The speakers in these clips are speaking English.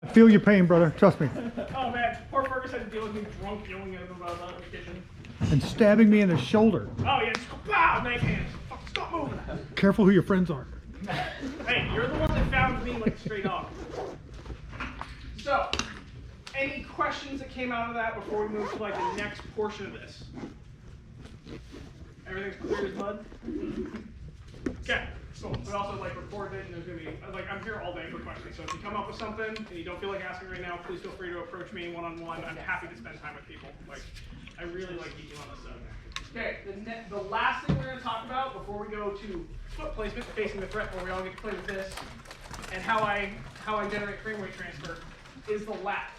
I feel your pain, brother. Trust me. Oh man, poor Fergus had to deal with me drunk yelling at him about the kitchen. And stabbing me in the shoulder. Oh yeah, just go, pow, knife hands. Fuck, stop moving. Careful who your friends are. Hey, you're the one that found me like a stray dog. So, any questions that came out of that before we move to like the next portion of this? Everything's clear as mud? Okay, cool. We also like recorded it, and there's gonna be like I'm here all day for questions. So if you come up with something and you don't feel like asking right now, please feel free to approach me one-on-one. I'm happy to spend time with people. Like I really like geeking on this stuff. Okay, the last thing we're gonna talk about before we go to foot placement, facing the threat, where we all get to play with this, and how I generate frame rate transfer, is the lat.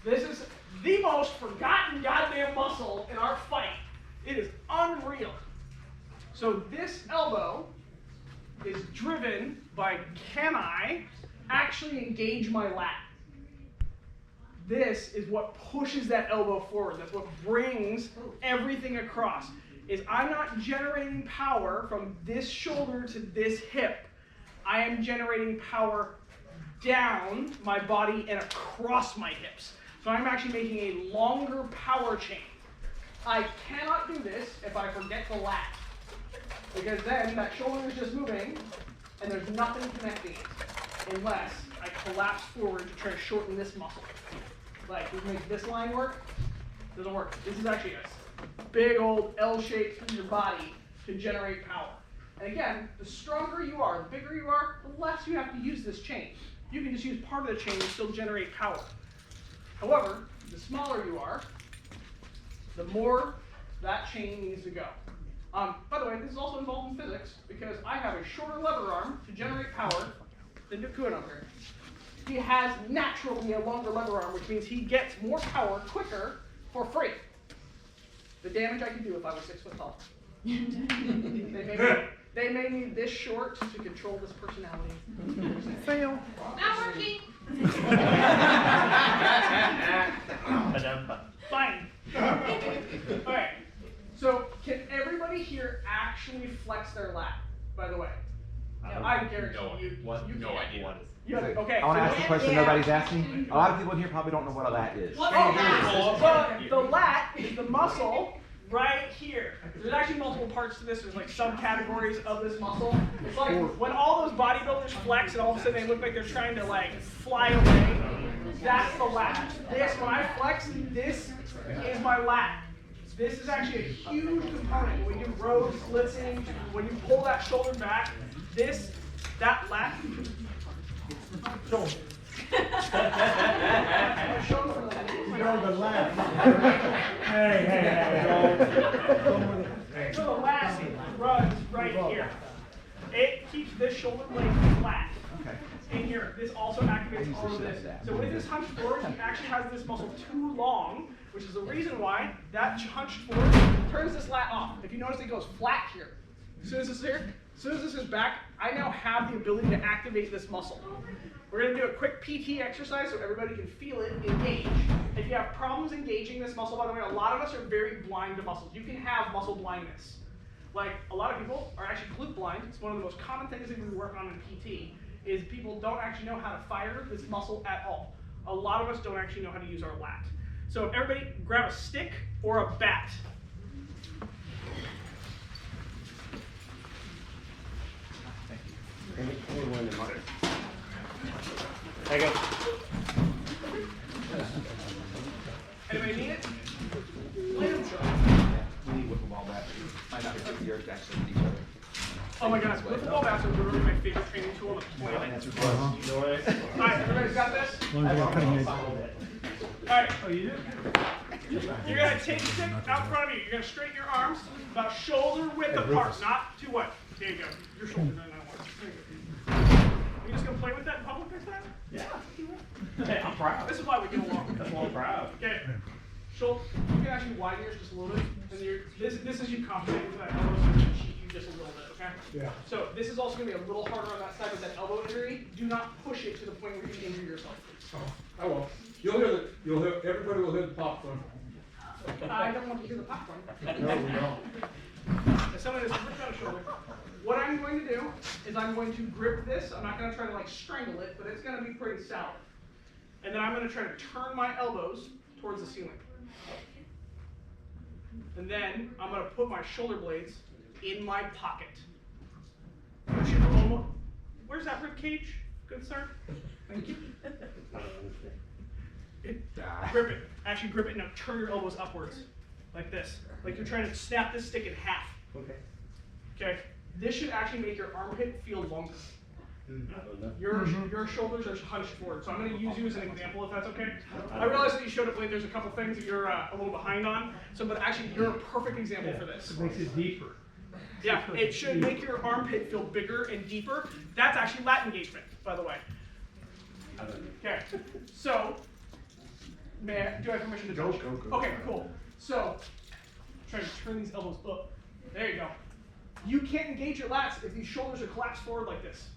This is the most forgotten goddamn muscle in our fight. It is unreal. So this elbow is driven by, can I actually engage my lat? This is what pushes that elbow forward. That's what brings everything across. Is I'm not generating power from this shoulder to this hip. I am generating power down my body and across my hips. So I'm actually making a longer power chain. I cannot do this if I forget the lat, because then that shoulder is just moving and there's nothing connecting it unless I collapse forward to try to shorten this muscle. Like, we make this line work, doesn't work. This is actually a big old L shape through your body to generate power. And again, the stronger you are, the bigger you are, the less you have to use this chain. You can just use part of the chain and still generate power. However, the smaller you are, the more that chain needs to go. By the way, this is also involved in physics because I have a shorter lever arm to generate power than Kuan over here. He has naturally a longer lever arm, which means he gets more power quicker for free. The damage I could do if I was 6 foot tall. They made me this short to control this personality. Fail. Not working. Fine. Alright. So can everybody here actually flex their lat, by the way? I guarantee you. No idea. Okay. I want to ask a question nobody's asking. A lot of people in here probably don't know what a lat is. The lat is the muscle right here. There's actually multiple parts to this. There's like subcategories of this muscle. It's like when all those bodybuilders flex and all of a sudden they look like they're trying to like fly away. That's the lat. This, when I flex, this is my lat. This is actually a huge component. When you do rows, splitsing, when you pull that shoulder back, that lat. Show them. Show the lat. Hey. So the lat runs right here. It keeps this shoulder blade flat. Okay. In here, this also activates all of this. So with this hunched forward, he actually has this muscle too long, which is the reason why that hunched forward turns this lat off. If you notice, it goes flat here. As soon as this is here, as soon as this is back, I now have the ability to activate this muscle. We're going to do a quick PT exercise so everybody can feel it engage. If you have problems engaging this muscle, by the way, a lot of us are very blind to muscles. You can have muscle blindness. Like, a lot of people are actually glute blind. It's one of the most common things that we work on in PT, is people don't actually know how to fire this muscle at all. A lot of us don't actually know how to use our lat. So everybody grab a stick or a bat. There you go. Anybody need it? We need wiffle ball bats. Might not be yours actually with each other. Oh my gosh, wiffle ball bats are literally my favorite training tool on the planet. Alright, everybody's got this? As long as you got cutting edge. Alright. Oh, you do? You're going to take the stick out in front of you. You're going to straighten your arms about shoulder width apart, not too wide. There you go. Your shoulder doesn't have one. There you go. You're just going to play with that in public next time? Yeah. Hey, I'm proud. This is why we get along. That's why I'm proud. Okay. Shoulder, you can actually widen yours just a little bit. And this is you compensating for that elbow, so you cheat you just a little bit, okay? Yeah. So this is also going to be a little harder on that side with that elbow injury. Do not push it to the point where you injure yourself. I won't. Everybody will hear the popcorn. I don't want to hear the popcorn. No, we don't. If someone is ripped out a shoulder, what I'm going to do is I'm I'm going to grip this. I'm not going to try to like strangle it, but it's going to be pretty solid. And then I'm going to try to turn my elbows towards the ceiling. And then I'm going to put my shoulder blades in my pocket. Where's that rib cage, good sir? Thank you. Grip it. Actually grip it. Now turn your elbows upwards, like this. Like you're trying to snap this stick in half. Okay. Okay. This should actually make your armpit feel longer. Your shoulders are hunched forward. So I'm going to use you as an example, if that's okay. I realize that you showed up late. There's a couple things that you're a little behind on. So, but actually, you're a perfect example for this. It makes it deeper. Yeah, it should make your armpit feel bigger and deeper. That's actually lat engagement, by the way. Okay, so, do I have permission to touch? Go. Okay, cool. So, try to turn these elbows up. There you go. You can't engage your lats if these shoulders are collapsed forward like this.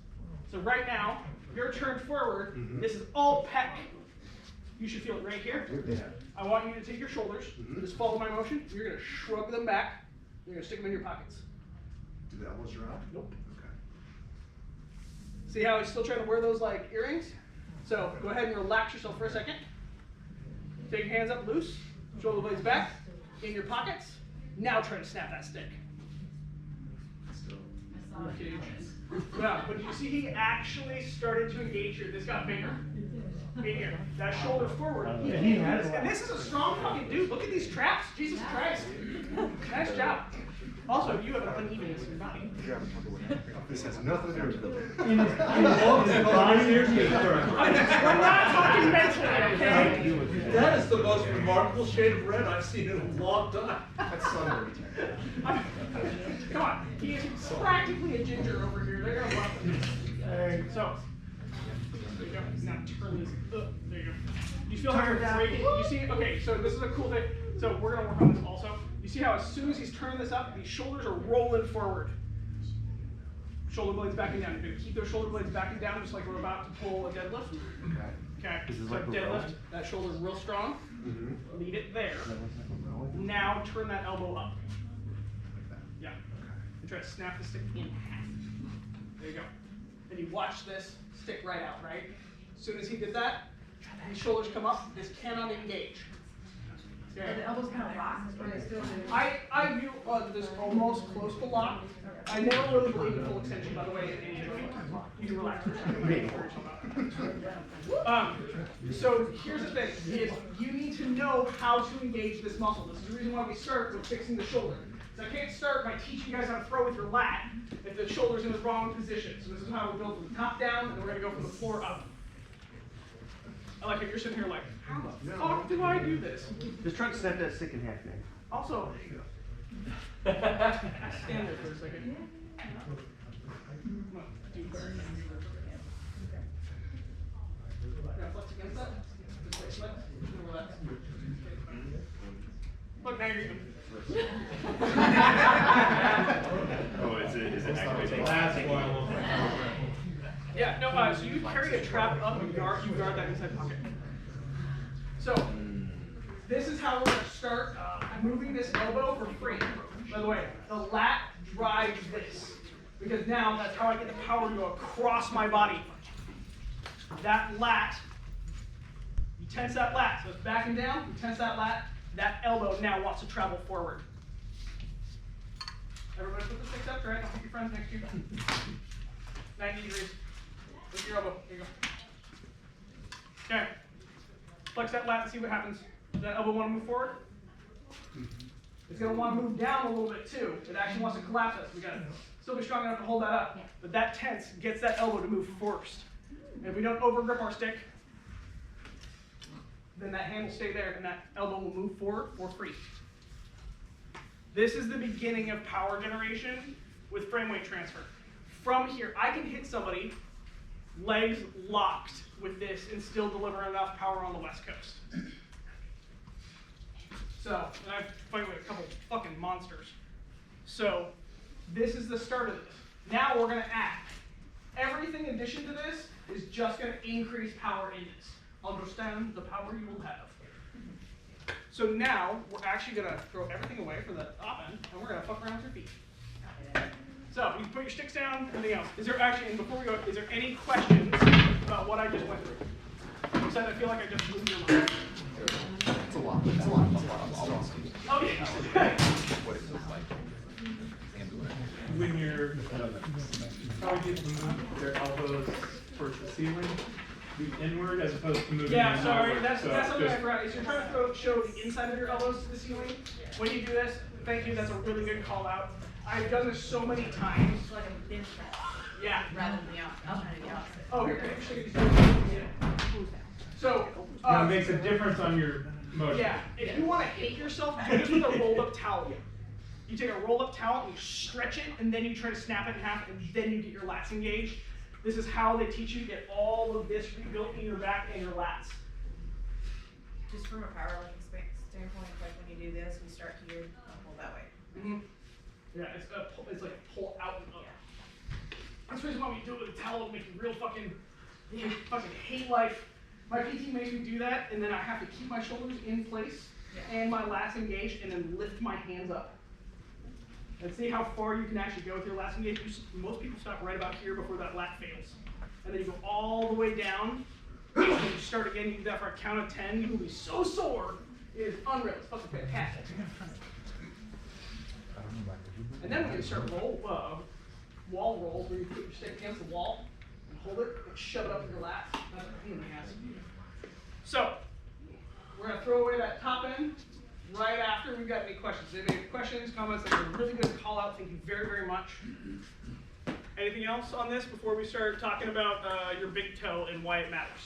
So right now, you're turned forward. This is all pec. You should feel it right here. Yeah. I want you to take your shoulders, just follow my motion. You're going to shrug them back. You're going to stick them in your pockets. Do the elbows drop? Nope. Okay. See how I still trying to wear those like earrings? So go ahead and relax yourself for a second. Take your hands up loose, shoulder blades back, in your pockets. Now try to snap that stick. Engage. Yeah, but you see he actually started to engage here. This got bigger. In here. That shoulder forward. And this is a strong fucking dude. Look at these traps. Jesus Christ. Nice job. Also, you have an unevenness in your body. This has nothing to do with it. In his body, We're not talking mentally, okay? That is the most remarkable shade of red I've seen in a long time. That's sunburn. Come on. He is practically a ginger over here. They're gonna love him. So, there you go. Now turn these up. There you go. You feel how you're breaking. You see, okay, so this is a cool thing. So we're gonna work on this also. You see how as soon as he's turning this up, these shoulders are rolling forward. Shoulder blades backing down. You're gonna keep those shoulder blades backing down just like we're about to pull a deadlift. Okay. So deadlift, that shoulder's real strong. Lead it there. Now turn that elbow up. Yeah. And try to snap the stick in half. There you go. And you watch this stick right out, right? As soon as he did that, these shoulders come up. This cannot engage. Okay. Are the elbows kind of locked, or are they still doing? I view this almost close to lock. I never really believe in full extension, by the way, in any of the feet. You can relax for a second. So here's the thing, is you need to know how to engage this muscle. This is the reason why we start with fixing the shoulder. So I can't start by teaching you guys how to throw with your lat if the shoulder's in the wrong position. So this is how we build from the top down, and then we're going to go from the floor up. I like it, you're sitting here like, how the fuck do I do this? Just try to snap that stick in half, man. Also, stand there for a second. Come on, do better. Now flex against that. Just like flex. Relax. Look, now you're even. Oh, is it activating? That's why I love my Yeah, no, so you carry a trap up, you guard that inside pocket. So, this is how we're going to start moving this elbow for free. By the way, the lat drives this, because now that's how I get the power to go across my body. That lat, you tense that lat, so it's backing down, you tense that lat, that elbow now wants to travel forward. Everybody put the sticks up, right? I'll put your friends next to you. 90 degrees. Lift your elbow. There you go. Okay. Flex that lat and see what happens. Does that elbow want to move forward? It's going to want to move down a little bit too. It actually wants to collapse us. We got to still be strong enough to hold that up. But that tense gets that elbow to move first. And if we don't overgrip our stick, then that hand will stay there and that elbow will move forward for free. This is the beginning of power generation with frame weight transfer. From here, I can hit somebody legs locked with this and still deliver enough power on the West Coast. So, and I fight with a couple fucking monsters. So, this is the start of this. Now we're going to add. Everything in addition to this is just going to increase power in this. Understand the power you will have. So now, we're actually going to throw everything away for the top end, and we're going to fuck around with your feet. So you can put your sticks down, everything else. Is there actually, and before we go, is there any questions about what I just went through? Except I feel like I just moved your mind. It's a lot, it's a lot, it's a lot. Oh, yeah. What it looks like. When you're telling people to move their elbows towards the ceiling, the inward as opposed to moving Yeah, them sorry, outward. that's So something I just- forgot. Is you're trying to show the inside of your elbows to the ceiling. When you do this, thank you, that's a really good call out. I've done this so many times. It's like a bench press Yeah. rather than the outside of the opposite. Oh, here, here. So, Yeah, it makes a difference on your motion. yeah, if you want to hate yourself, do this with a rolled up towel. You take a rolled up towel and you stretch it, and then you try to snap it in half, and then you get your lats engaged. This is how they teach you to get all of this rebuilt in your back and your lats. Just from a powerlifting standpoint, like when you do this, you start here, pull that way. Mm-hmm. Yeah, it's like pull out and up. That's the reason why we do it with a towel to make you real fucking hate life. My PT makes me do that, and then I have to keep my shoulders in place and my lats engaged, and then lift my hands up. And see how far you can actually go with your lats engaged. Most people stop right about here before that lat fails. And then you go all the way down, and you start again, you do that for a count of 10, you will be so sore, it is unreal, it's fucking fantastic. And then we can start wall rolls where you put your stick against the wall and hold it and shove it up in your lats. That's a pain in the ass. So, we're going to throw away that top end right after we've got any questions. If any questions, comments, that's a really good call out. Thank you very, very much. Anything else on this before we start talking about your big toe and why it matters?